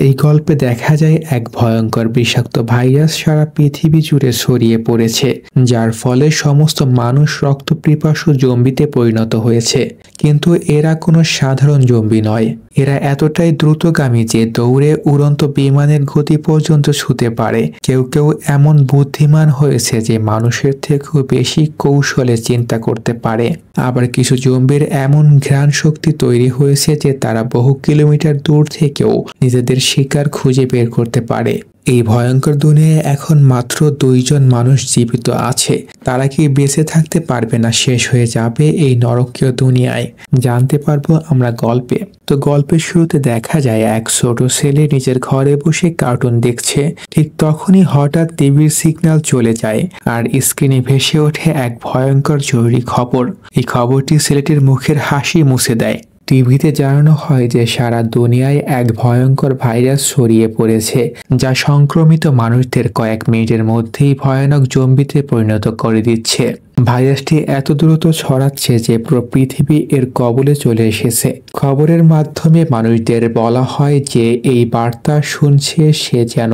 এই গল্পে দেখা যায় এক ভয়ঙ্কর বিষাক্ত ভাইরাস সারা পৃথিবী জুড়ে ছড়িয়ে পড়েছে, যার ফলে সমস্ত মানুষ রক্তপিপাসু জম্বিতে পরিণত হয়েছে। কিন্তু এরা কোনো সাধারণ জম্বি নয়। এরা এতটাই দ্রুতগামী যে দৌড়ে উড়ন্ত বিমানের গতি পর্যন্ত ছুঁতে পারে। কেউ কেউ এমন বুদ্ধিমান হয়েছে যে মানুষের থেকেও বেশি কৌশলে চিন্তা করতে পারে। আবার কিছু জম্বির এমন ঘ্রাণ শক্তি তৈরি হয়েছে যে তারা বহু কিলোমিটার দূর থেকেও নিজেদের শিকার খুঁজে বের করতে পারে। এই ভয়ঙ্কর দুনিয়ায় এখন মাত্র 2 জন মানুষ জীবিত আছে। তারা কি বেঁচে থাকতে পারবে না শেষ হয়ে যাবে এই নরকীয় দুনিয়ায়? জানতে পারবো আমরা গল্পে। তো গল্পের শুরুতে দেখা যায় এক ছোট ছেলে নিজের ঘরে বসে কার্টুন দেখছে। ঠিক তখনই হঠাৎ টিভির সিগন্যাল চলে যায় আর স্ক্রিনে ভেসে ওঠে এক ভয়ঙ্কর জরুরি খবর। এই খবরটি ছেলেটির মুখের হাসি মুছে দেয়। টিভিতে জানানো হয় যে সারা দুনিয়ায় এক ভয়ঙ্কর ভাইরাস ছড়িয়ে পড়েছে, যা সংক্রমিত মানুষদের কয়েক মিনিটের মধ্যেই ভয়ানক জম্বিতে পরিণত করে দিচ্ছে। ভাইরাসটি এত দ্রুত ছড়াচ্ছে যে পুরো পৃথিবী এর কবলে চলে এসেছে। খবরের মাধ্যমে মানুষদের বলা হয় যে এই বার্তা শুনছে সে যেন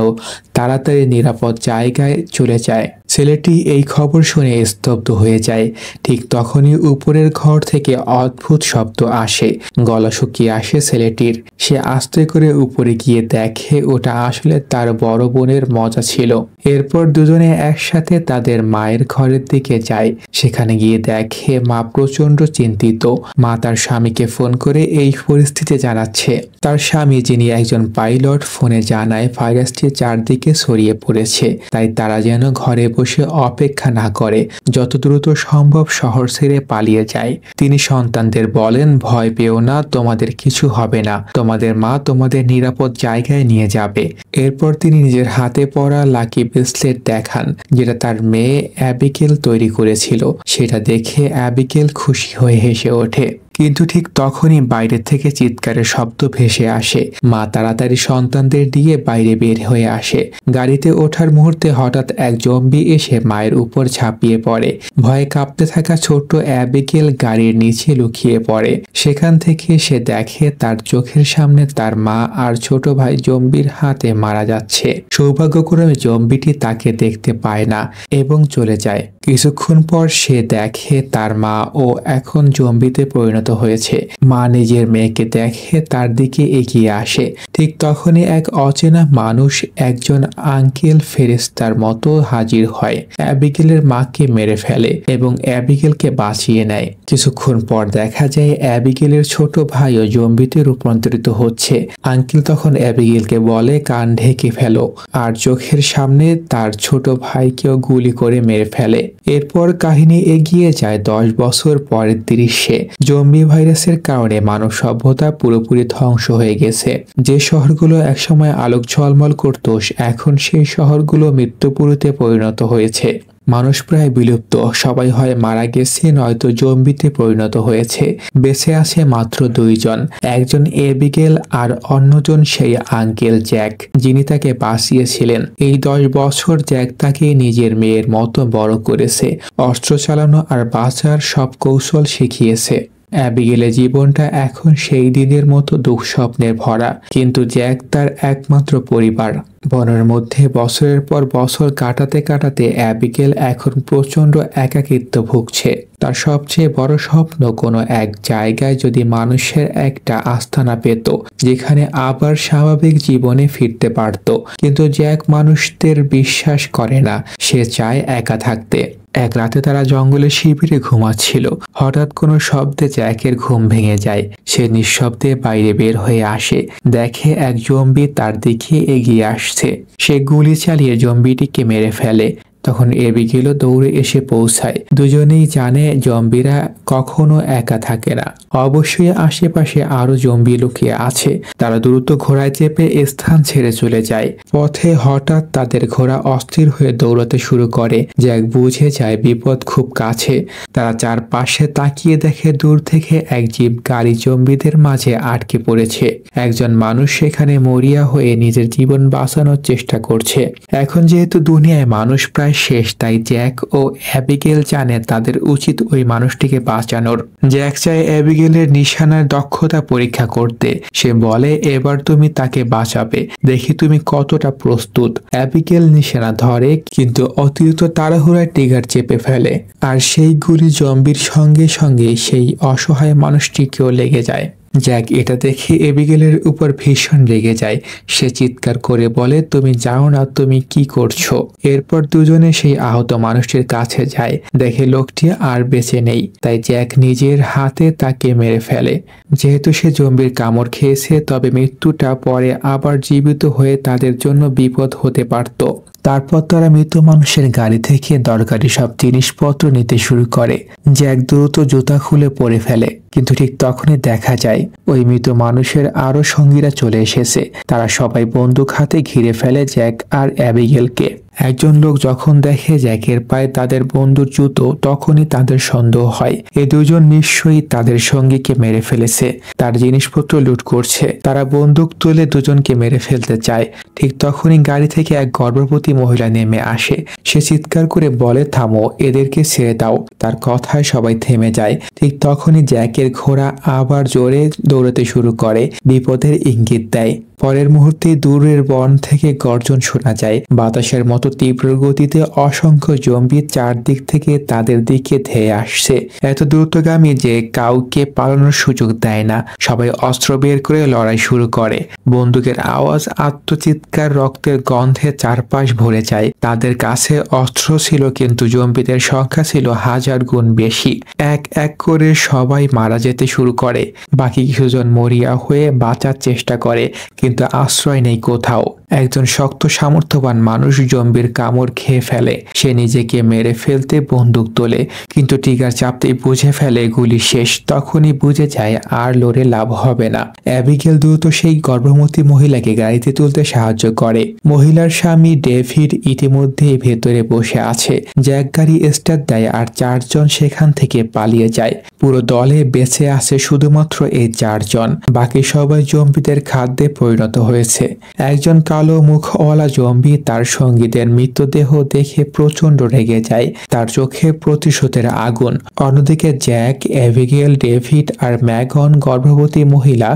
তাড়াতাড়ি নিরাপদ জায়গায় চলে যায়। ছেলেটি এই খবর শুনে স্তব্ধ হয়ে যায়। ঠিক তখনই উপরের ঘর থেকে অদ্ভুত শব্দ আসে। গলা শুকিয়ে আসে ছেলেটির। সে আস্তে করে উপরে গিয়ে দেখে ওটা আসলে তার বড় বোনের মজা ছিল। এরপর দুজনে একসাথে তাদের মায়ের ঘরের দিকে যায়। সেখানে গিয়ে দেখে মা প্রচন্ড চিন্তিত। মা তার স্বামীকে ফোন করে এই পরিস্থিতি জানাচ্ছে। তার স্বামী, যিনি একজন পাইলট, ফোনে জানায় ভাইরাসটি চারদিকে ছড়িয়ে পড়েছে, তাই তারা যেন ঘরে বসে অপেক্ষা না করে যত দ্রুত সম্ভব শহর ছেড়ে পালিয়ে যায়। তিনি সন্তানদের বলেন, ভয় পেও না, তোমাদের কিছু হবে না, তোমাদের মা তোমাদের নিরাপদ জায়গায় নিয়ে যাবে। এরপর তিনি নিজের হাতে পরা লাকি ব্রেসলেট দেখান, যেটা তার মেয়ে অ্যাবিগেল তৈরি করেছিল। সেটা দেখে অ্যাবিগেল খুশি হয়ে হেসে ওঠে। কিন্তু ঠিক তখনই বাইরে থেকে চিৎকারের শব্দ ভেসে আসে। মা তাড়াতাড়ি সন্তানদের দিয়ে বাইরে বের হয়ে আসে। গাড়িতে ওঠার মুহূর্তে হঠাৎ এক জম্বি এসে মায়ের উপর ঝাঁপিয়ে পড়ে। ভয়ে কাঁপতে থাকা ছোট্ট অ্যাবিগেল গাড়ির নিচে লুকিয়ে পড়ে। সেখান থেকে সে দেখে তার চোখের সামনে তার মা আর ছোট ভাই জম্বির হাতে মারা যাচ্ছে। সৌভাগ্যক্রমে জম্বিটি তাকে দেখতে পায় না এবং চলে যায়। কিছুক্ষণ পর সে দেখে তার মা ও এখন জম্বিতে পরিণত হয়েছে। মা নিজের মেয়েকে দেখে তার দিকে এগিয়ে আসে। ঠিক তখনই এক অচেনা মানুষ, একজন আঙ্কেল ফেরেশতার মতো হাজির হয়। অ্যাবিগেলের মাকে মেরে ফেলে এবং অ্যাবিগেলকে বাঁচিয়ে নেয়। কিছুক্ষণ পর দেখা যায় অ্যাবিগেলের ছোট ভাইও জম্বিতে রূপান্তরিত হচ্ছে। আঙ্কেল তখন অ্যাবিগেলকে বলে, কান ঢেকে ফেলো, আর চোখের সামনে তার ছোট ভাইকেও গুলি করে মেরে ফেলে। এরপর কাহিনী এগিয়ে যায় 10 বছর পরের দৃশ্যে। জম্বি ভাইরাসের কারণে মানব সভ্যতা পুরোপুরি ধ্বংস হয়ে গেছে। যে শহরগুলো একসময় আলোক ঝলমল করত, এখন সেই শহরগুলো মৃত্যুপুরীতে পরিণত হয়েছে। মানুষ প্রায় বিলুপ্ত। সবাই হয় মারা গেছে, নয়তো জম্বিতে পরিণত হয়েছে। বেঁচে আছে মাত্র 2 জন, একজন অ্যাবিগেল আর অন্যজন সেই আঙ্কেল জ্যাক, যিনি তাকে বাঁচিয়েছিলেন। এই 10 বছর জ্যাক তাকে নিজের মেয়ের মতো বড় করেছে, অস্ত্র চালানো আর বাঁচার সব কৌশল শিখিয়েছে। অ্যাবিগেলের জীবনটা এখন সেই দিনের মতো দুঃস্বপ্নে ভরা, কিন্তু জ্যাক তার একমাত্র পরিবার। বনের মধ্যে বছরের পর বছর কাটাতে কাটাতে অ্যাবিগেল এখন প্রচন্ড একাকিত্ব ভুগছে। তার সবচেয়ে বড় স্বপ্ন কোনো এক জায়গায় যদি মানুষের একটা আস্তানা পেত, যেখানে আবার স্বাভাবিক জীবনে ফিরতে পারত। কিন্তু জ্যাক মানুষদের বিশ্বাস করে না, সে চায় একা থাকতে। এক রাতে তারা জঙ্গলের শিবিরে ঘুমাচ্ছিল। হঠাৎ কোনো শব্দে জ্যাকের ঘুম ভেঙে যায়। সে নিঃশব্দে বাইরে বের হয়ে আসে। দেখে এক জম্বি তার দিকে এগিয়ে আসছে। সে গুলি চালিয়ে জম্বিটিকে মেরে ফেলে। তখন অ্যাবিগেলও দৌড়ে এসে পৌঁছায়। দুজনেই জানে জম্বিরা কখনো একা থাকে না, অবশ্যই আশেপাশে আরো জম্বি লুকিয়ে আছে। তারা দ্রুত ঘোড়ায় চেপে স্থান ছেড়ে চলে যায়। পথে হঠাৎ তাদের ঘোড়া অস্থির হয়ে দৌড়াতে শুরু করে। জ্যাক বুঝে যায় বিপদ খুব কাছে। তারা চারপাশে তাকিয়ে দেখে দূর থেকে এক জিপ গাড়ি জম্বিদের মাঝে আটকে পড়েছে। একজন মানুষ সেখানে মরিয়া হয়ে নিজের জীবন বাঁচানোর চেষ্টা করছে। এখন যেহেতু দুনিয়ায় মানুষ প্রায় প্রায় শেষ, তাই জ্যাক ও অ্যাবিগেল জানে তাদের উচিত ওই মানুষটিকে বাঁচানোর। জ্যাক চায় অ্যাবিগেলের নিশানার দক্ষতা পরীক্ষা করতে। সে বলে, এবার তুমি তাকে বাঁচাবে, দেখি তুমি কতটা প্রস্তুত। অ্যাবিগেল নিশানা ধরে, কিন্তু অতিরিক্ত তাড়াহুড়ায় ট্রিগার চেপে ফেলে, আর সেই গুলি জম্বির সঙ্গে সঙ্গে সেই অসহায় মানুষটিকেও লেগে যায়। জ্যাক এটা দেখে অ্যাবিগেলের উপর ভীষণ রেগে যায়। সে চিৎকার করে বলে, তুমি যাও না, তুমি কি করছো? এরপর দুজনে সেই আহত মানুষটির কাছে যায়, দেখে লোকটি আর বেঁচে নেই। তাই জ্যাক নিজের হাতে তাকে মেরে ফেলে। যেহেতু সে জম্বির কামড় খেয়েছে, তবে মৃত্যুটা পরে আবার জীবিত হয়ে তাদের জন্য বিপদ হতে পারত। তারপর তারা মৃত মানুষের গাড়ি থেকে দরকারি সব জিনিসপত্র নিতে শুরু করে। জ্যাক দ্রুত জুতা খুলে পরে ফেলে, কিন্তু ঠিক তখনই দেখা যায় ওই মৃত মানুষের আরো সঙ্গীরা চলে এসেছে। তারা সবাই বন্দুক হাতে ঘিরে ফেলে জ্যাক আর অ্যাবিগেলকে। একজন লোক যখন দেখে জ্যাকের পায়ে তাদের বন্ধুর জুতো, তখনই তাদের সন্দেহ হয় এই দুজন নিশ্চয়ই তাদের সঙ্গীকে মেরে ফেলেছে, তার জিনিসপত্র লুট করছে। তারা বন্দুক তুলে দুজনকে মেরে ফেলতে চায়। ঠিক তখনই গাড়ি থেকে এক গর্ভবতী মহিলা নেমে আসে। সে চিৎকার করে বলে, থামো, এদেরকে ছেড়ে দাও। তার কথায় সবাই থেমে যায়। ঠিক তখনই জ্যাকের ঘোড়া আবার জোরে দৌড়াতে শুরু করে, বিপদের ইঙ্গিত দেয়। পরের মুহূর্তে দূরের বন থেকে গর্জন শোনা যায়। বাতাসের মতো তীব্র গতিতে অসংখ্য জম্বি চারদিক থেকে তাদের দিকে ধেয়ে আসছে, এত দ্রুতগামী যে কাউকে পালানোর সুযোগ দেয় না। সবাই অস্ত্র বের করে লড়াই শুরু করে। বন্দুকের আওয়াজ, আত্মচিৎকার, রক্তের গন্ধে চারপাশ ভরে যায়। তাদের কাছে অস্ত্র ছিল, কিন্তু জম্বিদের সংখ্যা ছিল 1000 গুণ বেশি। এক এক করে সবাই মারা যেতে শুরু করে। বাকি কিছুজন মরিয়া হয়ে বাঁচার চেষ্টা করে, কিন্তু আশ্রয় নেই কোথাও। একজন শক্ত সামর্থ্যবান মানুষ জম্বির কামড় খেয়ে ফেলে। সে নিজেকে মেরে ফেলতে বন্দুক তোলে, কিন্তু ট্রিগার চাপতেই বুঝে ফেলে গুলি শেষ। তখনই বুঝে যায় আর লড়ে লাভ হবে না। অ্যাবিগেল দ্রুত সেই গর্ভবতী মহিলাকে গাড়িতে তুলতে সাহায্য করে। মহিলার স্বামী ডেভিড ইতিমধ্যেই ভেতরে বসে আছে। জ্যাক গাড়ি স্টার্ট দেয় আর 4 জন সেখান থেকে পালিয়ে যায়। পুরো দলে বেঁচে আছে শুধুমাত্র এই 4 জন। বাকি সবাই জম্বিদের খাদ্যে পরিণত হয়েছে। একজন কালো মুখওয়ালা জম্বি তার সঙ্গীদের মৃতদেহ দেখে প্রচন্ড রেগে যায়। তার চোখে প্রতিশোধের আগুন। অন্যদিকে জ্যাক, অ্যাবিগেল, ডেভিড আর ম্যাগন গর্ভবতী মহিলা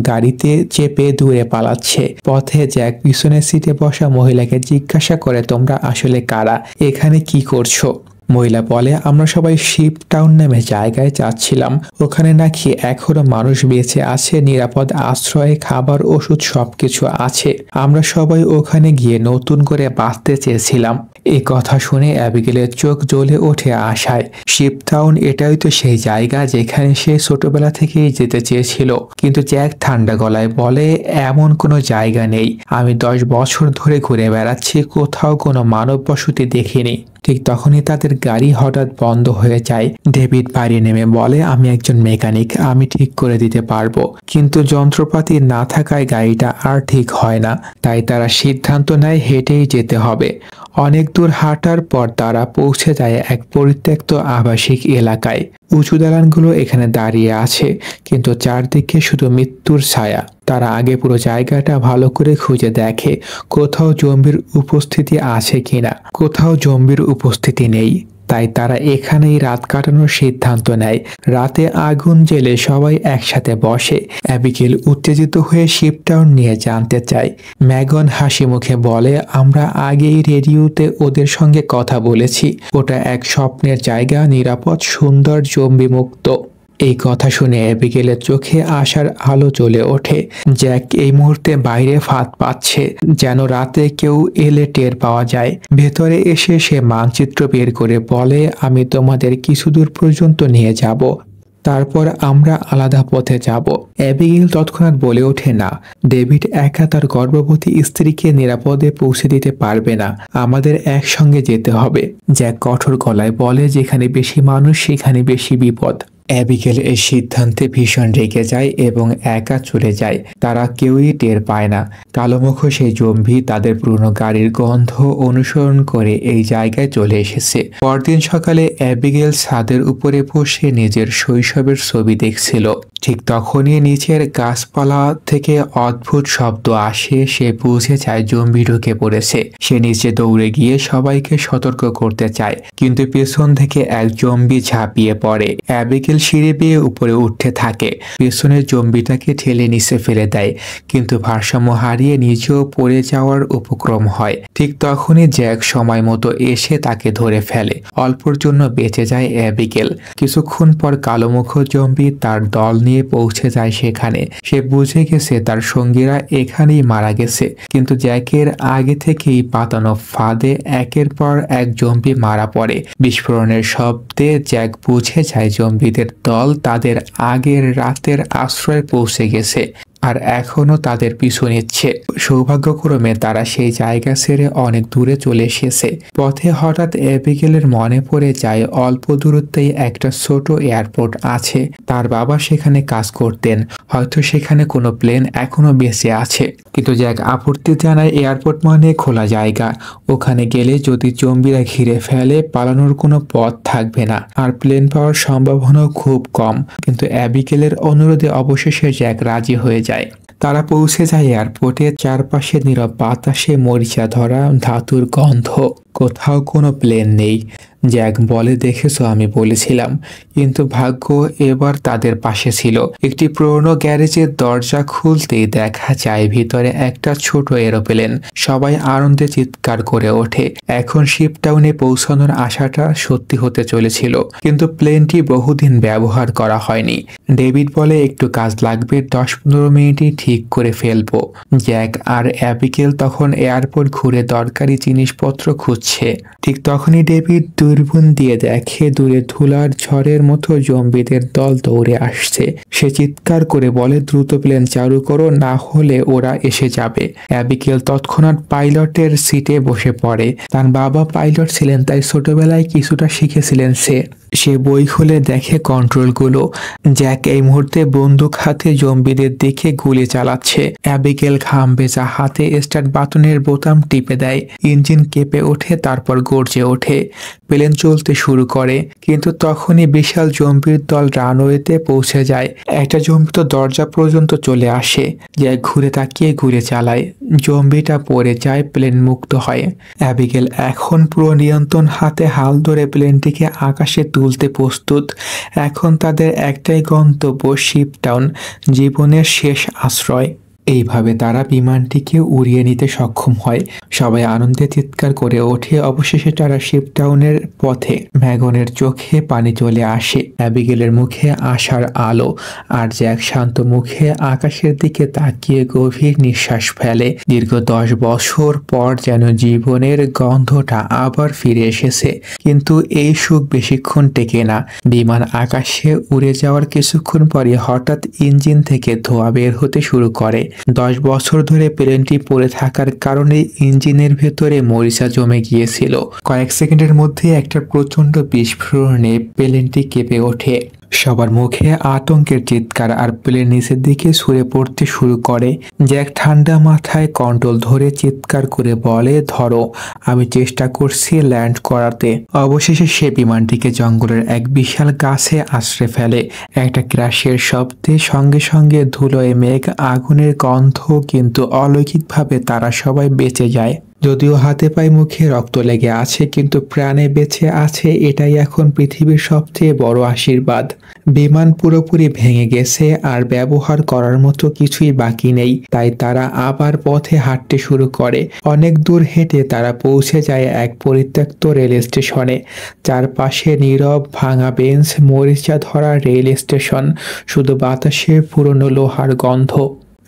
গাড়িতে চেপে দূরে পালাচ্ছে। পথে জ্যাক পিছনের সিটে বসা মহিলাকে জিজ্ঞাসা করে, তোমরা আসলে কারা? এখানে কি করছো? মহিলা বলে, আমরা সবাই শিপ টাউন নামে জায়গায় যাচ্ছিলাম। ওখানে নাকি এখনো মানুষ বেঁচে আছে, নিরাপদ আশ্রয়, খাবার, ওষুধ সবকিছু আছে। আমরা সবাই ওখানে গিয়ে নতুন করে বাঁচতে চেয়েছিলাম। এই কথা শুনে অ্যাবিগেলের চোখ জ্বলে ওঠে আশায়। শিপ টাউন, এটাই তো সেই জায়গা যেখানে সে ছোটবেলা থেকেই যেতে চেয়েছিল। কিন্তু জ্যাক ঠান্ডা গলায় বলে, এমন কোনো জায়গা নেই। আমি 10 বছর ধরে ঘুরে বেড়াচ্ছি, কোথাও কোনো মানব বসতি দেখিনি। ঠিক তখনই তাদের গাড়ি হঠাৎ বন্ধ হয়ে যায়। ডেভিড বাইরে নেমে বলে, আমি একজন মেকানিক, আমি ঠিক করে দিতে পারবো। কিন্তু যন্ত্রপাতি না থাকায় গাড়িটা আর ঠিক হয় না। তাই তারা সিদ্ধান্ত নেয় হেঁটেই যেতে হবে। অনেক দূর হাঁটার পর তারা পৌঁছে যায় এক পরিত্যক্ত আবাসিক এলাকায়। উঁচু দালানগুলো এখানে দাঁড়িয়ে আছে, কিন্তু চারদিকে শুধু মৃত্যুর ছায়া। তারা আগে পুরো জায়গাটা ভালো করে খুঁজে দেখে কোথাও জম্বির উপস্থিতি আছে কিনা। কোথাও জম্বির উপস্থিতি নেই। তাই তারা এখানেই রাত কাটানোর সিদ্ধান্ত নেয়। রাতে আগুন জ্বেলে সবাই একসাথে বসে। অ্যাবিগেল উত্তেজিত হয়ে শিপ টাউন নিয়ে জানতে চায়। ম্যাগন হাসি মুখে বলে, আমরা আগেই রেডিওতে ওদের সঙ্গে কথা বলেছি। ওটা এক স্বপ্নের জায়গা, নিরাপদ, সুন্দর, জম্বি মুক্ত। এই কথা শুনে অ্যাবিগেলের চোখে আশার আলো জ্বলে ওঠে। জ্যাক এই মুহূর্তে বাইরে ফাঁদ পাচ্ছে, যেন রাতে কেউ এলে টের পাওয়া যায়। ভেতরে এসে সে মানচিত্র বের করে বলে, আমি তোমাদের কিছু দূর পর্যন্ত নিয়ে যাব, তারপর আমরা আলাদা পথে যাব। অ্যাবিগেল তৎক্ষণাৎ বলে ওঠে, না, ডেভিড একা তার গর্ভবতী স্ত্রীকে নিরাপদে পৌঁছে দিতে পারবে না, আমাদের একসঙ্গে যেতে হবে। জ্যাক কঠোর গলায় বলে, যেখানে বেশি মানুষ সেখানে বেশি বিপদ। অ্যাবিগেল এই সিদ্ধান্তে ভীষণ রেগে যায় এবং একা চলে যায়। তারা কেউই টের পায় না। কালোমুখ সেই জম্বি তাদের পুরনো গাড়ির গন্ধ অনুসরণ করে এই জায়গায় চলে এসেছে। পরদিন সকালে অ্যাবিগেল ছাদের উপরে বসে নিজের শৈশবের ছবি দেখছিল। ঠিক তখনই নিচের গাছপালা থেকে অদ্ভুত শব্দ আসে। সে বুঝে যায় জম্বি ঢুকে পড়েছে। সে নিচে দৌড়ে গিয়ে সবাইকে সতর্ক করতে চায়, কিন্তু পেছন থেকে এক জম্বি ঝাঁপিয়ে পড়ে। অ্যাবিগেল সিঁড়ি বেয়ে উপরে উঠতে থাকে, পেছনের জম্বিটাকে ঠেলে নিচে ফেলে দেয়, কিন্তু ভারসাম্য হারিয়ে নিচেও পড়ে যাওয়ার উপক্রম হয়। ঠিক তখনই জ্যাক সময় মতো এসে তাকে ধরে ফেলে। অল্পর জন্য বেঁচে যায় অ্যাবিগেল। কিছুক্ষণ পর কালোমুখ জম্বি তার দল নিয়ে পৌঁছে যায় সেখানে। সে বুঝে গেছে তার সঙ্গীরা এখানেই মারা গেছে, কিন্তু জ্যাকের আগে থেকেই পাতানো ফাঁদে একের পর এক জম্বি মারা পড়ে। বিস্ফোরণের শব্দে জ্যাক বুঝে যায় জম্বিদের দল তাদের আগের রাতের আশ্রয়ে পৌঁছে গেছে আর এখনো তাদের পিছু নিচ্ছে। সৌভাগ্যক্রমে তারা সেই জায়গা ছেড়ে অনেক দূরে চলে এসেছে। পথে হঠাৎ অ্যাবিগেলের মনে পড়ে যায় অল্প দূরত্বেই একটা ছোট এয়ারপোর্ট আছে। তার বাবা সেখানে কাজ করতেন, হয়তো সেখানে কোনো প্লেন এখনো বেঁচে আছে। কিন্তু জ্যাক আপত্তি জানায় এয়ারপোর্ট মানে খোলা জায়গা, ওখানে গেলে যদি জম্বিরা ঘিরে ফেলে পালানোর কোনো পথ থাকবে না, আর প্লেন পাওয়ার সম্ভাবনাও খুব কম। কিন্তু অ্যাবিগেলের অনুরোধে অবশেষে জ্যাক রাজি হয়ে যায়। তারা পৌঁছে যায় এয়ারপোর্টে। চারপাশে নীরব বাতাসে মরিচা ধরা ধাতুর গন্ধ। কোথাও কোনো প্লেন নেই। জ্যাক বলে, দেখেছো আমি বলেছিলাম। কিন্তু ভাগ্য এবার তাদের পাশে ছিল। একটি পুরনো গ্যারেজের দরজা খুলতেই দেখা যায় ভিতরে একটা ছোট এরোপ্লেন। সবাই আনন্দে চিৎকার করে ওঠে। এখন শিপটাউনে পৌঁছানোর আশাটা সত্যি হতে চলেছিল, কিন্তু প্লেনটি বহুদিন ব্যবহার করা হয়নি। ডেভিড বলে, একটু কাজ লাগবে, 10-15 মিনিটই ঠিক করে ফেলবো। জ্যাক আর অ্যাবিগেল তখন এয়ারপোর্ট ঘুরে দরকারি জিনিসপত্র খুঁজছে। ঠিক তখনই ডেভিড দূরবীন দিয়ে দেখে দূরে ধুলার ঝড়ের মতো জম্বিদের দল দৌড়ে আসছে। সে চিৎকার করে বলে, দ্রুত প্লেন চালু করো, না হলে ওরা এসে যাবে। অ্যাবিগেল তৎক্ষণাৎ পাইলটের সিটে বসে পড়ে। তার বাবা পাইলট ছিলেন, তাই ছোটবেলায় কিছুটা শিখেছিলেন সে বই খুলে দেখে কন্ট্রোলগুলো। জ্যাক এই মুহূর্তে বন্দুক হাতে জম্বিদের দিকে গুলি চালাচ্ছে। অ্যাবিগেল ঘাম ভেজা হাতে স্টার্ট বাটনের বোতাম টিপে দেয়। ইঞ্জিন কেঁপে ওঠে, তারপর গর্জে ওঠে। প্লেন চলতে শুরু করে, কিন্তু তখনই বিশাল জম্বির দল রানওয়েতে পৌঁছে যায়। একটা জম্বি তো দরজা পর্যন্ত চলে আসে। জ্যাক ঘুরে তাকিয়ে গুলি চালায়। জম্বিটা পড়ে যায়, প্লেন মুক্ত হয়। অ্যাবিগেল এখন পুরো নিয়ন্ত্রণ হাতে হাল ধরে প্লেনটিকে আকাশে তুলতে প্রস্তুত। এখন তাদের একটাই গন্তব্য, শিপটাউন, জীবনের শেষ আশ্রয়। এইভাবে তারা বিমানটিকে উড়িয়ে নিতে সক্ষম হয়। সবাই আনন্দে চিৎকার করে ওঠে। অবশেষে তারা শিপটাউনের পথে। ম্যাগনের চোখে পানি চলে আসে। অ্যাবিগেলের মুখে আশার আলো, আর জ্যাক শান্ত মুখে আকাশের দিকে তাকিয়ে গভীর নিঃশ্বাস ফেলে। দীর্ঘ 10 বছর পর যেন জীবনের গন্ধটা আবার ফিরে এসেছে। কিন্তু এই সুখ বেশিক্ষণ টেকে না। বিমান আকাশে উড়ে যাওয়ার কিছুক্ষণ পরে হঠাৎ ইঞ্জিন থেকে ধোঁয়া বের হতে শুরু করে। 10 বছর ধরে প্লেনটি পড়ে থাকার কারণে ইঞ্জিনের ভেতরে মরিচা জমে গিয়েছিল। কয়েক সেকেন্ডের মধ্যে একটা প্রচন্ড বিস্ফোরণে প্লেনটি কেঁপে ওঠে। সবার মুখে আতঙ্কের চিৎকার, আর প্লেন নিচের দিকে ছুঁড়ে পড়তে শুরু করে। জ্যাক ঠান্ডা মাথায় কন্ট্রোল ধরে চিৎকার করে বলে, ধরো, আমি চেষ্টা করছি ল্যান্ড করাতে। অবশেষে সে বিমানটিকে জঙ্গলের এক বিশাল গাছে আশ্রয় ফেলে। একটা ক্র্যাশের শব্দে সঙ্গে সঙ্গে ধুলোয় মেঘ, আগুনের গন্ধ, কিন্তু অলৌকিকভাবে তারা সবাই বেঁচে যায়। যদিও হাতে পায়ে মুখে রক্ত লেগে আছে, কিন্তু প্রাণে বেঁচে আছে, এটাই এখন পৃথিবীর সবচেয়ে বড় আশীর্বাদ। বিমান পুরোপুরি ভেঙে গেছে, আর ব্যবহার করার মতো কিছুই বাকি নেই। তাই তারা আবার পথে হাঁটতে শুরু করে। অনেক দূর হেঁটে তারা পৌঁছে যায় এক পরিত্যক্ত রেল স্টেশনে। চারপাশে নীরব ভাঙা বেঞ্চ, মরিচা ধরা রেল স্টেশন, শুধু বাতাসে পুরনো লোহার গন্ধ।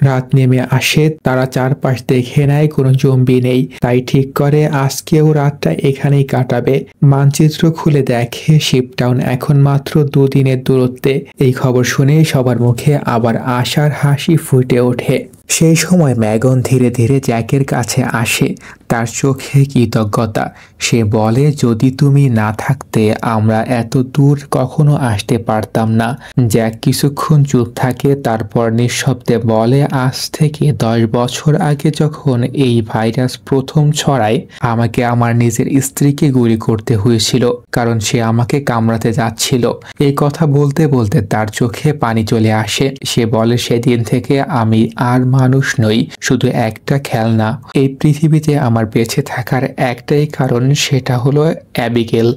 রাত নেমে আসে। তারা চারপাশ দেখে নেয়, কোনো জম্বি নেই। তাই ঠিক করে আজকেও রাতটা এখানেই কাটাবে। মানচিত্র খুলে দেখে শিপটাউন এখন মাত্র 2 দিনের দূরত্বে। এই খবর শুনে সবার মুখে আবার আশার হাসি ফুটে ওঠে। সেই সময় ম্যাগন ধীরে ধীরে জ্যাকের কাছে আসে, তার চোখে কৃতজ্ঞতা। সে বলে, যদি তুমি না থাকতে আমরা এত দূর কখনো আসতে পারতাম না। জ্যাক কিছুক্ষণ চুপ থাকে, তারপর নিঃশব্দে বলে, আজ থেকে 10 বছর আগে যখন এই ভাইরাস প্রথম ছড়ায়, আমাকে আমার নিজের স্ত্রীকে গুলি করতে হয়েছিল, কারণ সে আমাকে কামড়াতে যাচ্ছিল। এই কথা বলতে বলতে তার চোখে পানি চলে আসে। সে বলে, সেদিন থেকে আমি আর মানুষ নই, শুধু একটা খেলনা। এই পৃথিবীতে আমার বেঁচে থাকার একটাই কারণ, সেটা হলো অ্যাবিগেল।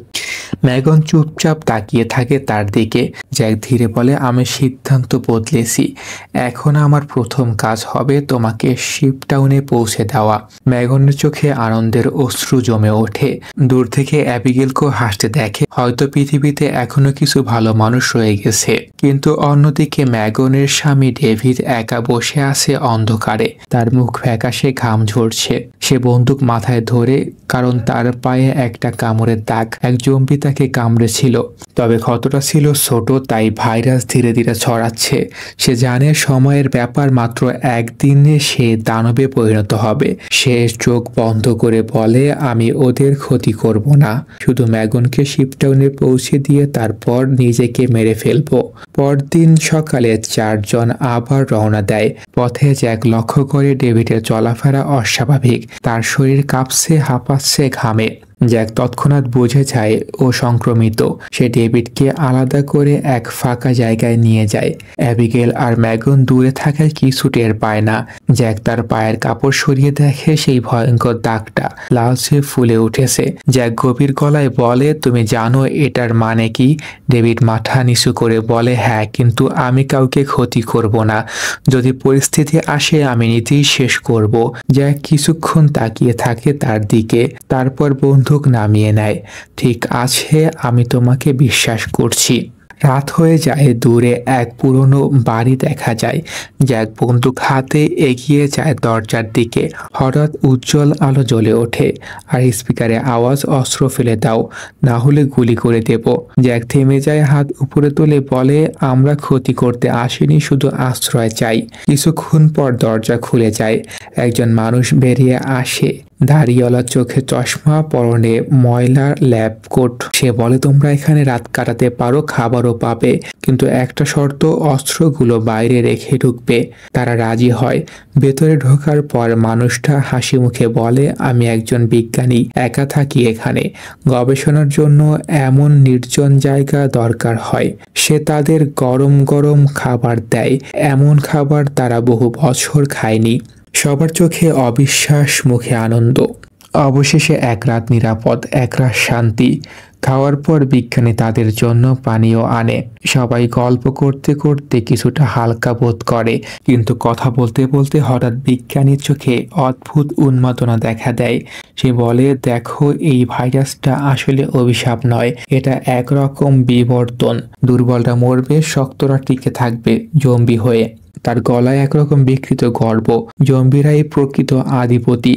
ম্যাগন চুপচাপ তাকিয়ে থাকে তার দিকে। জ্যাক ধীরে বলে, আমি সিদ্ধান্ত বদলেছি। এখন আমার প্রথম কাজ হবে তোমাকে শিপটাউনে পৌঁছে দেওয়া। ম্যাগনের চোখে আনন্দের অশ্রু জমে ওঠে। দূর থেকে অ্যাবিগেলকেও হাসতে দেখে। হয়তো পৃথিবীতে এখনো কিছু ভালো মানুষ রয়ে গেছে। কিন্তু অন্যদিকে ম্যাগনের স্বামী ডেভিড একা বসে আছে অন্ধকারে। তার মুখ ফ্যাকাশে, ঘাম ঝরছে। সে বন্দুক মাথায় ধরে, কারণ তার পায়ে একটা কামড়ের দাগ। এক জম্বি তাকে কামড়েছিল, তবে ক্ষতটা ছিল ছোট, তাই ভাইরাস ধীরে ধীরে ছড়াচ্ছে। সে জানে সময়ের ব্যাপার, মাত্র একদিনে সে দানবে পরিণত হবে। সে চোখ বন্ধ করে বলে, আমি ওদের ক্ষতি করব না, শুধু ম্যাগনকে শিপটাউনে পৌঁছে দিয়ে তারপর নিজেকে মেরে ফেলবো। পরদিন সকালে 4 জন আবার রওনা দেয়। পথে জ্যাক লক্ষ্য করে ডেভিডের চলাফেরা অস্বাভাবিক। তার শরীর কাঁপছে, হাঁপাচ্ছে ঘামে। জ্যাক তৎক্ষণাৎ বুঝে যায় ও সংক্রমিত। সে ডেভিডকে আলাদা করে এক ফাঁকা জায়গায় নিয়ে যায়। অ্যাবিগেল আর ম্যাগন দূরে থাকায় কিছু টের পায় না। জ্যাক তার পায়ের কাপড় সরিয়ে দেখে সেই ভয়ঙ্কর দাগটা লালচে ফুলে উঠেছে। জ্যাক গভীর গলায় বলে, তুমি জানো এটার মানে কি? ডেভিড মাথা নিচু করে বলে, হ্যাঁ, কিন্তু আমি কাউকে ক্ষতি করব না। যদি পরিস্থিতি আসে আমি নিজেই শেষ করব। জ্যাক কিছুক্ষণ তাকিয়ে থাকে তার দিকে, তারপর বন্ধুক নামিয়ে নেয়। ঠিক আছে, আমি তোমাকে বিশ্বাস করছি। রাত হয়ে যায়। দূরে এক পুরনো বাড়ি দেখা যায়। জ্যাক বন্দুক হাতে এগিয়ে যায় দরজার দিকে। হঠাৎ উজ্জ্বল আলো জ্বলে ওঠে আর স্পিকারে আওয়াজ, অস্ত্র ফেলে দাও, না হলে গুলি করে দেব। জ্যাক থেমে যায়, হাত উপরে তুলে বলে, আমরা ক্ষতি করতে আসিনি, শুধু আশ্রয় চাই। কিছুক্ষণ পর দরজা খুলে যায়। একজন মানুষ বেরিয়ে আসে, দাড়িওয়ালা, চোখে চশমা, পরনে ময়লা ল্যাব কোট। সে বলে, তোমরা এখানে রাত কাটাতে পারো, খাবারও পাবে, কিন্তু একটা শর্ত, অস্ত্রগুলো বাইরে রেখে ঢুকবে। তারা রাজি হয়। ভেতরে ঢোকার পর মানুষটা হাসি মুখে বলে, আমি একজন বিজ্ঞানী, একা থাকি এখানে। গবেষণার জন্য এমন নির্জন জায়গা দরকার হয়। সে তাদের গরম গরম খাবার দেয়, এমন খাবার তারা বহু বছর খায়নি। সবার চোখে অবিশ্বাস, মুখে আনন্দ। অবশেষে এক রাত নিরাপদ, এক রাত শান্তি। খাওয়ার পর বিজ্ঞানী তাদের জন্য পানীয় আনে। সবাই গল্প করতে করতে কিছুটা হালকা বোধ করে, কিন্তু কথা বলতে বলতে হঠাৎ বিজ্ঞানীর চোখে অদ্ভুত উন্মাদনা দেখা দেয়। সে বলে, দেখো, এই ভাইরাসটা আসলে অভিশাপ নয়, এটা একরকম বিবর্তন। দুর্বলরা মরবে, শক্তরা টিকে থাকবে জম্বি হয়ে। তার গলায় একরকম বিকৃত গর্ব। জম্বিরাই প্রকৃত আধিপতি।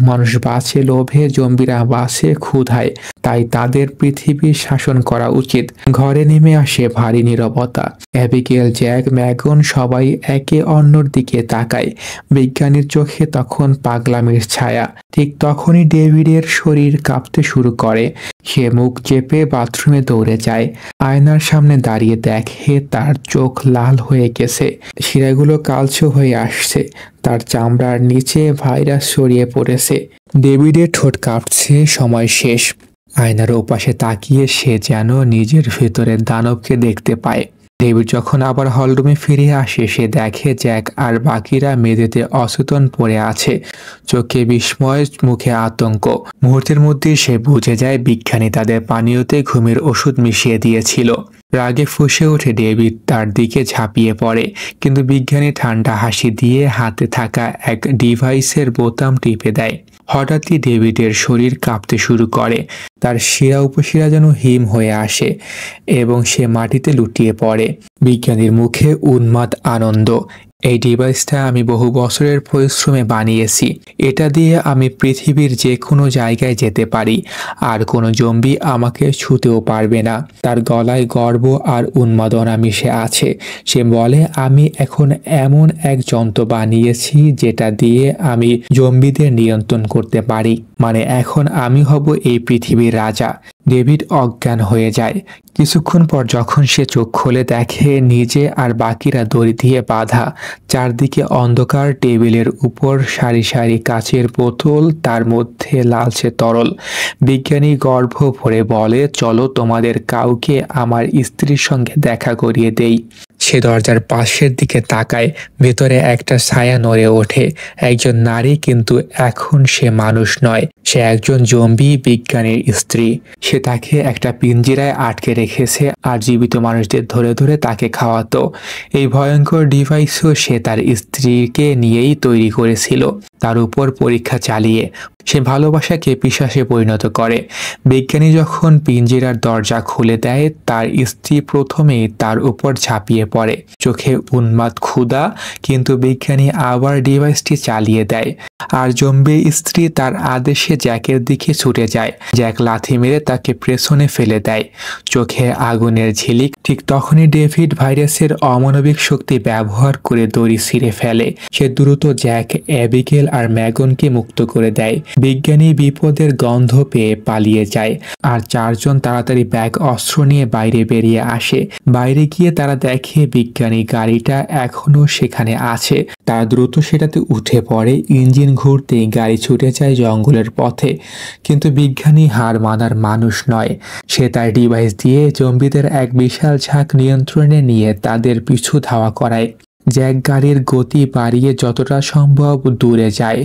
মানুষ বাঁচে লোভে, জম্বিরা বাঁচে ক্ষুধায়। তাই তাদের পৃথিবী শাসন করা উচিত। ঘরে নেমে আসে ভারী নীরবতা। অ্যাবিগেল, জ্যাক, ম্যাগন সবাই একে অন্যর দিকে তাকায়। বিজ্ঞানীর চোখে তখন পাগলামির ছায়া। ঠিক তখনই ডেভিডের শরীর কাঁপতে শুরু করে। সে মুখ চেপে বাথরুমে দৌড়ে যায়। আয়নার সামনে দাঁড়িয়ে দেখে তার চোখ লাল হয়ে গেছে, শিরাগুলো কালচে হয়ে আসছে, তার চামড়ার নিচে ভাইরাস ছড়িয়ে পড়েছে। ডেভিডের ঠোঁট কাঁপছে, সময় শেষ। আয়নার ওপাশে তাকিয়ে সে যেন নিজের ভেতরের দানবকে দেখতে পায়। ডেভিড যখন আবার হলরুমে ফিরে আসে, সে দেখে জ্যাক আর বাকিরা মেঝেতে অচেতন পড়ে আছে, চোখে বিস্ময়, মুখে আতঙ্ক। মুহূর্তের মধ্যে সে বুঝে যায় বিজ্ঞানী তাদের পানীয়তে ঘুমের ওষুধ মিশিয়ে দিয়েছিল। রাগে ফুঁসে ওঠে ডেভিড, তার দিকে ঝাঁপিয়ে পড়ে, কিন্তু বিজ্ঞানী ঠান্ডা হাসি দিয়ে হাতে থাকা এক ডিভাইসের বোতাম টিপে দেয়। হঠাৎই ডেভিডের শরীর কাঁপতে শুরু করে, তার শিরা উপশিরা যেন হিম হয়ে আসে এবং সে মাটিতে লুটিয়ে পড়ে। বিজ্ঞানীর মুখে উন্মাদ আনন্দ। এই ডিভাইসটা আমি বহু বছরের পরিশ্রমে বানিয়েছি। এটা দিয়ে আমি পৃথিবীর যে কোনো জায়গায় যেতে পারি, আর কোনো জম্বি আমাকে ছুঁতেও পারবে না। তার গলায় গর্ব আর উন্মাদনা মিশে আছে। সে বলে, আমি এখন এমন এক যন্ত্র বানিয়েছি যেটা দিয়ে আমি জম্বিদের নিয়ন্ত্রণ করতে পারি। মানে এখন আমি হব এই পৃথিবীর রাজা। ডেভিড অজ্ঞান হয়ে যায়। কিছুক্ষণ পর যখন সে চোখ খুলে দেখে নিজে আর বাকিরা দড়ি দিয়ে বাঁধা। চারদিকে অন্ধকার, টেবিলের উপর সারি সারি কাচের বোতল, তার মধ্যে লালচে তরল। বিজ্ঞানী গর্ব ভরে বলে, চলো তোমাদের কাউকে আমার স্ত্রীর সঙ্গে দেখা করিয়ে দেই। সে দরজার পাশের দিকে তাকায়। ভেতরে একটা ছায়া নড়ে ওঠে। একজন নারী, কিন্তু এখন সে মানুষ নয়, সে একজন জম্বি বিজ্ঞানীর স্ত্রী। সে তাকে একটা পিঞ্জিরায় আটকে রেখেছে আর জীবিত মানুষদের ধরে ধরে তাকে খাওয়াতো। এই ভয়ঙ্কর ডিভাইসও সে তার স্ত্রীকে নিয়েই তৈরি করেছিল, তার উপর পরীক্ষা চালিয়ে। সে ভালোবাসাকে পিশাচে পরিণত করে। বিজ্ঞানী যখন পিঞ্জিরার দরজা খুলে দেয়, তার স্ত্রী প্রথমেই তার উপর ঝাঁপিয়ে পড়ে, চোখে উন্মাদ ক্ষুধা। কিন্তু বিজ্ঞানী আবার ডিভাইসটি চালিয়ে দেয়, আর জম্বির স্ত্রী তার আদেশে জ্যাকের দিকে ছুটে যায়। জ্যাক লাথি মেরে তাকে পেছনে ফেলে দেয়, চোখে আগুনের ঝিলিক। ঠিক তখনই ডেভিড ভাইরাসের অমানবিক শক্তি ব্যবহার করে দড়ি ছিঁড়ে ফেলে। সে দ্রুত জ্যাক, অ্যাবিগেল আর ম্যাগনকে মুক্ত করে দেয়। বিজ্ঞানী বিপদের গন্ধ পেয়ে পালিয়ে যায়, আর চারজন তাড়াতাড়ি ব্যাগ অস্ত্র নিয়ে বাইরে বেরিয়ে আসে। বাইরে গিয়ে তারা দেখে বিজ্ঞানী গাড়িটা এখনো সেখানে আছে। তারা দ্রুত সেটাতে উঠে পড়ে। ইঞ্জিন ঘুরতেই গাড়ি ছুটে যায় জঙ্গলের পথে। কিন্তু বিজ্ঞানী হার মানার মানুষ নয়। সে তার ডিভাইস দিয়ে জম্বিদের এক বিশাল ঝাঁক নিয়ন্ত্রণে নিয়ে তাদের পিছু ধাওয়া করায়। জ্যাক গাড়ির গতি বাড়িয়ে যতটা সম্ভব দূরে যায়,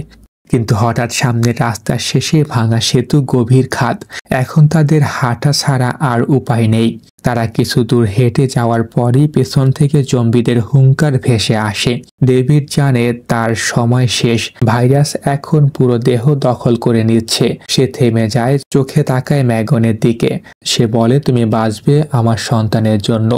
কিন্তু হঠাৎ সামনে রাস্তার শেষে ভাঙা সেতু, গভীর খাদ। এখন তাদের হাঁটা ছাড়া আর উপায় নেই। তারা কিছু দূর হেঁটে যাওয়ার পরই পেছন থেকে জম্বিদের হুঙ্কার ভেসে আসে। ডেভিড জানে তার সময় শেষ। ভাইরাস এখন পুরো দেহ দখল করে নিচ্ছে। সে থেমে যায়, চোখে তাকায় ম্যাগনের দিকে। সে বলে, তুমি বাঁচবে আমার সন্তানের জন্য।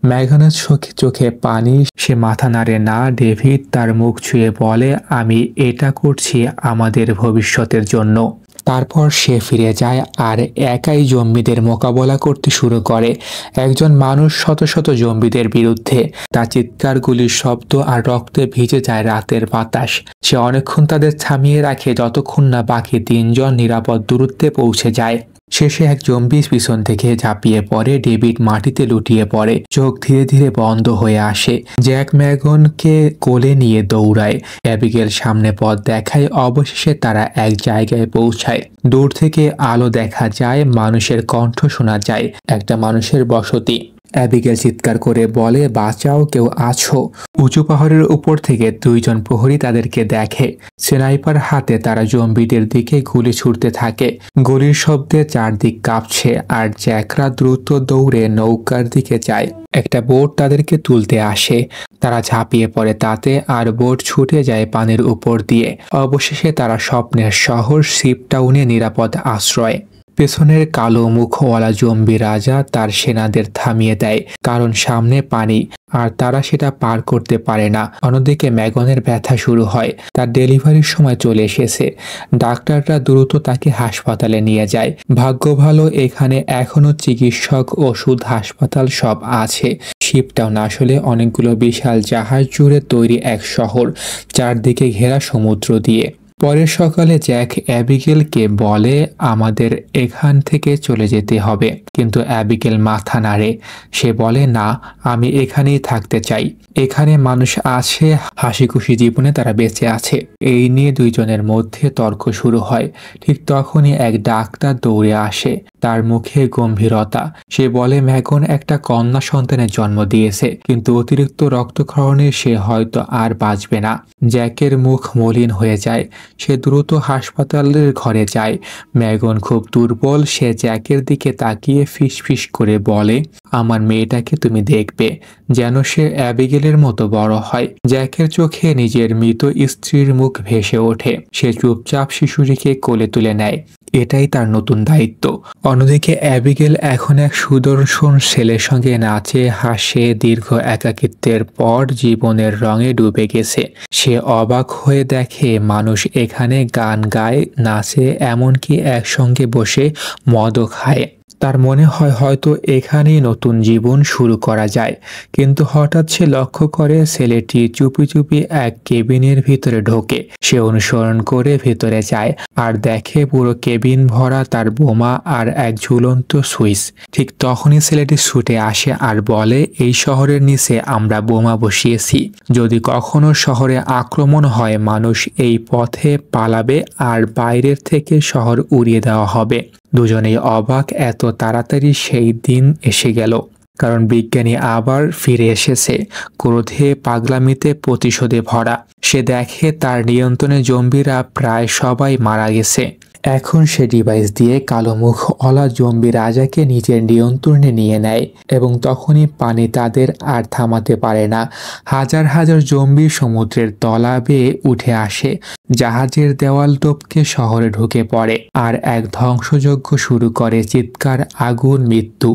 ম্যাগনের চোখে পানি। সে মাথা নাড়ে না। ডেভিড তার মুখ ছুঁয়ে বলে, আমি এটা করছি আমাদের ভবিষ্যতের জন্য। তারপর সে ফিরে যায় আর একাই জম্বিদের মোকাবেলা করতে শুরু করে। একজন মানুষ শত শত জম্বিদের বিরুদ্ধে। তার চিৎকারগুলির শব্দ আর রক্তে ভিজে যায় রাতের বাতাস। সে অনেকক্ষণ তাদের থামিয়ে রাখে, যতক্ষণ না বাকি তিনজন নিরাপদ দূরত্বে পৌঁছে যায়। শেষে এক জম্বি পিছন থেকে ঝাঁপিয়ে পড়ে। ডেভিড মাটিতে লুটিয়ে পড়ে, চোখ ধীরে ধীরে বন্ধ হয়ে আসে। জ্যাক ম্যাগনকে কোলে নিয়ে দৌড়ায়। অ্যাবিগেল সামনে পথ দেখায়। অবশেষে তারা এক জায়গায় পৌঁছায়। দূর থেকে আলো দেখা যায়, মানুষের কণ্ঠ শোনা যায়। একটা মানুষের বসতি। অ্যাবিগেল চিৎকার করে বলে, বাঁচাও, কেউ আছো? উঁচু পাহাড়ের উপর থেকে দুইজন প্রহরী তাদেরকে দেখে। স্নাইপার হাতে তারা জম্বিদের দিকে গুলি ছুড়তে থাকে। গুলির শব্দে চারদিক কাঁপছে, আর জ্যাকরা দ্রুত দৌড়ে নৌকার দিকে যায়। একটা বোট তাদেরকে তুলতে আসে। তারা ঝাঁপিয়ে পড়ে তাতে, আর বোট ছুটে যায় পানির উপর দিয়ে। অবশেষে তারা স্বপ্নের শহর শিপটাউনে নিরাপদ আশ্রয়। পেছনের কালো মুখওয়ালা জম্বি রাজা তার সেনাদের থামিয়ে দেয়, কারণ সামনে পানি, আর তারা সেটা পার করতে পারে না। অন্যদিকে ম্যাগনের ব্যথা শুরু হয়। তার ডেলিভারির সময় চলে এসেছে। ডাক্তাররা দ্রুত তাকে হাসপাতালে নিয়ে যায়। ভাগ্য ভালো, এখানে এখনো চিকিৎসক, ওষুধ, হাসপাতাল সব আছে। শিপটাউন আসলে অনেকগুলো বিশাল জাহাজ জুড়ে তৈরি এক শহর, চারদিকে ঘেরা সমুদ্র দিয়ে। পরের সকালে জ্যাক অ্যাবিগেলকে বলে, আমাদের এখান থেকে চলে যেতে হবে। কিন্তু অ্যাবিগেল মাথা নাড়ে। সে বলে, না, আমি এখানেই থাকতে চাই। এখানে মানুষ আছে, হাসিখুশি জীবনে তারা বেঁচে আছে। এই নিয়ে দুইজনের মধ্যে তর্ক শুরু হয়। ঠিক তখনই এক ডাক্তার দৌড়ে আসে, তার মুখে গম্ভীরতা। সে বলে, ম্যাগন একটা কন্যা সন্তানের জন্ম দিয়েছে, কিন্তু অতিরিক্ত রক্তক্ষরণে সে হয়তো আর বাঁচবে না। জ্যাকের মুখ মলিন হয়ে যায়। সে দ্রুত হাসপাতালের ঘরে যায়। ম্যাগন খুব দুর্বল। সে জ্যাকের দিকে তাকিয়ে ফিসফিস করে বলে, আমার মেয়েটাকে তুমি দেখবে, যেন সে অ্যাবিগেলের মতো বড় হয়। জ্যাকের চোখে নিজের মৃত স্ত্রীর মুখ ভেসে ওঠে। সে চুপচাপ শিশুটিকে কোলে তুলে নেয়। এটাই তার নতুন দায়িত্ব। অন্যদিকে অ্যাবিগেল এখন এক সুদর্শন ছেলের সঙ্গে নাচে, হাসে, দীর্ঘ একাকিত্বের পর জীবনের রঙে ডুবে গেছে। সে অবাক হয়ে দেখে মানুষ এখানে গান গায়, নাচে, এমনকি একসঙ্গে বসে মদও খায়। তার মনে হয় হয়তো এখানেই নতুন জীবন শুরু করা যায়। কিন্তু হঠাৎ সে লক্ষ্য করে ছেলেটি চুপি চুপি এক কেবিনের ভিতরে ঢোকে। সে অনুসরণ করে ভেতরে যায় আর দেখে পুরো কেবিন ভরা তার বোমা আর এক ঝুলন্ত সুইচ। ঠিক তখনই ছেলেটি ছুটে আসে আর বলে, এই শহরের নিচে আমরা বোমা বসিয়েছি। যদি কখনো শহরে আক্রমণ হয়, মানুষ এই পথে পালাবে আর বাইরের থেকে শহর উড়িয়ে দেওয়া হবে। দুজনেই অবাক, এত তাড়াতাড়ি সেই দিন এসে গেল। কারণ বিজ্ঞানী আবার ফিরে এসেছে, ক্রোধে, পাগলামিতে, প্রতিশোধে ভরা। সে দেখে তার নিয়ন্ত্রণে জম্বিরা প্রায় সবাই মারা গেছে। এখন সে ডিভাইস দিয়ে কালো মুখওয়ালা জম্বি রাজাকে নিজের নিয়ন্ত্রণে নিয়ে নেয় এবং তখনই পানি তাদের আর থামাতে পারে না। হাজার হাজার জম্বি সমুদ্রের তলা বেয়ে উঠে আসে, জাহাজের দেওয়াল টপকে শহরে ঢুকে পড়ে আর এক ধ্বংসযজ্ঞ শুরু করে। চিৎকার, আগুন, মৃত্যু।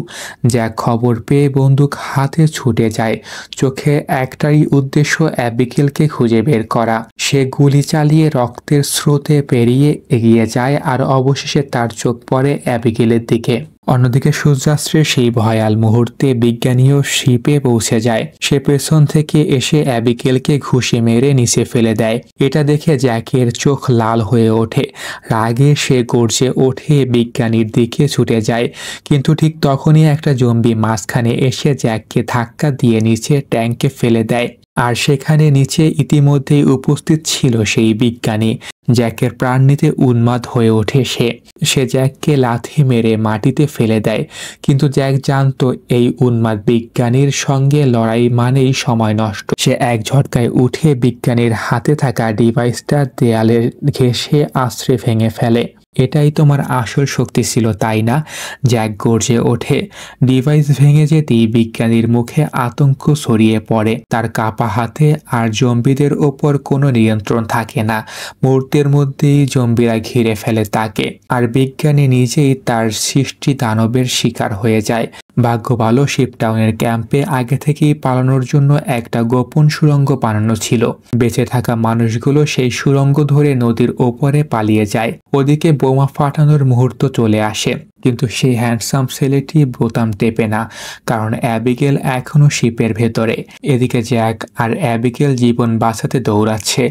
জ্যাক খবর পেয়ে বন্দুক হাতে ছুটে যায়। চোখে একটাই উদ্দেশ্য, অ্যাবিগেলকে খুঁজে বের করা। সে গুলি চালিয়ে রক্তের স্রোতে পেরিয়ে এগিয়ে যায় আর অবশেষে তার চোখ পড়ে অ্যাবিগেলের দিকে। অন্যদিকে সূর্যাস্তের সেই ভয়াল মুহূর্তে বিজ্ঞানীও শিপে পৌঁছে যায়। সে পেছন থেকে এসে অ্যাবিগেলকে ঘুষি মেরে নিচে ফেলে দেয়। এটা দেখে জ্যাকের চোখ লাল হয়ে ওঠে। রাগে সে গর্জে ওঠে, বিজ্ঞানীর দিকে ছুটে যায়। কিন্তু ঠিক তখনই একটা জম্বি মাঝখানে এসে জ্যাককে ধাক্কা দিয়ে নিচে ট্যাঙ্কে ফেলে দেয়। আর সেখানে নিচে ইতিমধ্যেই উপস্থিত ছিল সেই বিজ্ঞানী। জ্যাকের প্রাণ নিতে উন্মাদ হয়ে ওঠে সে জ্যাককে লাথি মেরে মাটিতে ফেলে দেয়। কিন্তু জ্যাক জানতো এই উন্মাদ বিজ্ঞানীর সঙ্গে লড়াই মানেই সময় নষ্ট। সে এক ঝটকায় উঠে বিজ্ঞানীর হাতে থাকা ডিভাইসটা দেয়ালের ঘেঁষে আছড়ে ভেঙে ফেলে। এটাই তোমার আসল শক্তি ছিল, তাই না? জ্যাক গর্জে ওঠে। ডিভাইস ভেঙে যেতেই বিজ্ঞানীর মুখে আতঙ্ক ছড়িয়ে পড়ে। তার কাপা হাতে আর জম্বিদের ওপর কোনো নিয়ন্ত্রণ থাকে না। মুহূর্তের মধ্যেই জম্বিরা ঘিরে ফেলে তাকে আর বিজ্ঞানী নিজেই তার সৃষ্টি দানবের শিকার হয়ে যায়। ভাগ্য ভালো, শিপটাউনের ক্যাম্পে আগে থেকেই পালানোর জন্য একটা গোপন সুড়ঙ্গ বানানো ছিল। বেঁচে থাকা মানুষগুলো সেই সুড়ঙ্গ ধরে নদীর ওপরে পালিয়ে যায়। ওদিকে বোমা ফাটানোর মুহূর্ত চলে আসে, কিন্তু সেই হ্যান্ডসাম ছেলেটি বোতাম টেপে না, কারণ অ্যাবিগেল এখনো শিপের ভেতরে। এদিকে জ্যাক আর অ্যাবিগেল জীবন বাঁচাতে দৌড়াচ্ছে।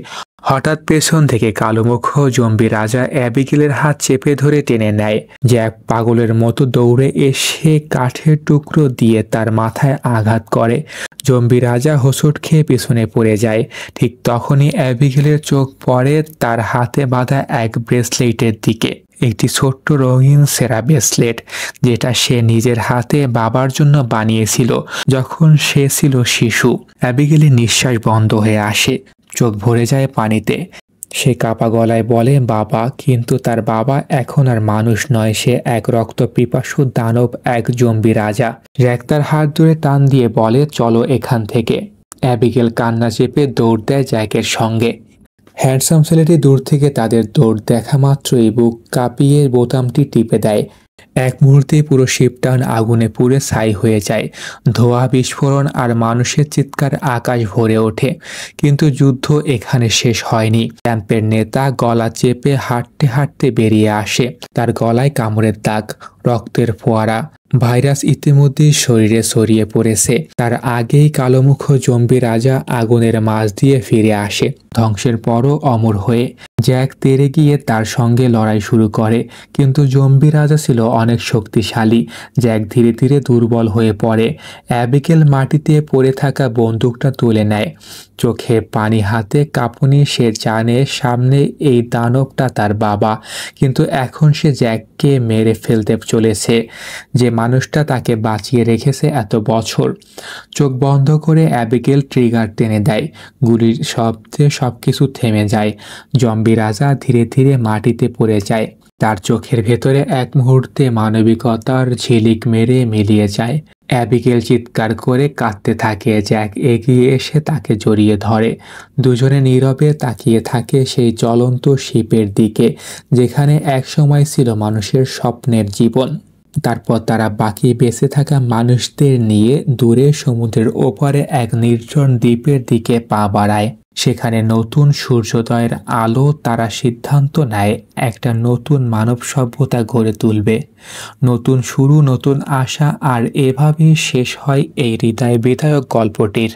হঠাৎ পেছন থেকে কালোমুখ জম্বি রাজা অ্যাবিগেলের হাত চেপে ধরে টেনে নেয়। জ্যাক পাগলের মতো দৌড়ে এসে কাঠের টুকরো দিয়ে তার মাথায় আঘাত করে। জম্বি রাজা হোঁচট খেয়ে পেছনে পড়ে যায়। ঠিক তখনই অ্যাবিগেলের চোখ পড়ে তার হাতে বাঁধা এক ব্রেসলেটের দিকে। একটি ছোট্ট রঙিন সেরা ব্রেসলেট, যেটা সে নিজের হাতে বাবার জন্য বানিয়েছিল যখন সে ছিল শিশু। অ্যাবিগেলের নিঃশ্বাস বন্ধ হয়ে আসে, চোখ ভরে যায় পানিতে। সে কাপা গলায় বলে বাবা, কিন্তু তার বাবা এখন আর মানুষ নয়, সে এক রক্তপিপাসু দানব, এক জম্বি রাজা। জ্যাক তার হাত ধরে টান দিয়ে বলে, চলো এখান থেকে। অ্যাবিগেল কান্না চেপে দৌড় দেয় জ্যাকের সঙ্গে। হ্যান্ডসাম ছেলেটি দূর থেকে তাদের দৌড় দেখা মাত্রই বুক কাঁপিয়ে বোতামটি টিপে দেয়। এক মুহূর্তে পুরো শিপটাউন আগুনে পুড়ে ছাই হয়ে যায়। ধোঁয়া, বিস্ফোরণ আর মানুষের চিৎকার আকাশ ভরে ওঠে। কিন্তু যুদ্ধ এখানে শেষ হয়নি। ক্যাম্পের নেতা গলা চেপে হাঁটতে হাঁটতে বেরিয়ে আসে। তার গলায় কামড়ের দাগ, রক্তের ফোয়ারা। ভাইরাস ইতিমধ্যেই শরীরে ছড়িয়ে পড়েছে। তার আগেই কালোমুখ জম্বি রাজা আগুনের মাঝ দিয়ে ফিরে আসে, ধ্বংসের পরও অমর হয়ে। জ্যাক তেড়ে গিয়ে তার সঙ্গে লড়াই শুরু করে, কিন্তু জম্বি রাজা ছিল অনেক শক্তিশালী। জ্যাক ধীরে ধীরে দুর্বল হয়ে পড়ে। অ্যাবিগেল মাটিতে পড়ে থাকা বন্দুকটা তুলে নেয়, চোখে পানি, হাতে কাঁপুনি। সে জানে সামনে এই দানবটা তার বাবা, কিন্তু এখন সে জ্যাককে মেরে ফেলতে চলেছে, যে মানুষটা তাকে বাঁচিয়ে রেখেছে এত বছর। চোখ বন্ধ করে অ্যাবিগেল ট্রিগার টেনে দেয়। গুলির শব্দে সবকিছু থেমে যায়। জম্বি রাজা ধীরে ধীরে মাটিতে পড়ে যায়। তার চোখের ভেতরে এক মুহূর্তে মানবিকতার ঝিলিক মেরে মিলিয়ে যায়। অ্যাবিগেল চিৎকার করে কাঁদতে থাকে। জ্যাক এগিয়ে এসে তাকে জড়িয়ে ধরে। দুজনে নীরবে তাকিয়ে থাকে সেই চলন্ত শিপের দিকে, যেখানে একসময় ছিল মানুষের স্বপ্নের জীবন। তারপর তারা বাকি বেঁচে থাকা মানুষদের নিয়ে দূরে সমুদ্রের ওপারে এক নির্জন দ্বীপের দিকে পা বাড়ায়। সেখানে নতুন সূর্যোদয়ের আলো তারা সিদ্ধান্ত নেয় একটা নতুন মানব সভ্যতা গড়ে তুলবে। নতুন শুরু, নতুন আশা, আর এভাবেই শেষ হয় এই হৃদয় বিদারক গল্পটির।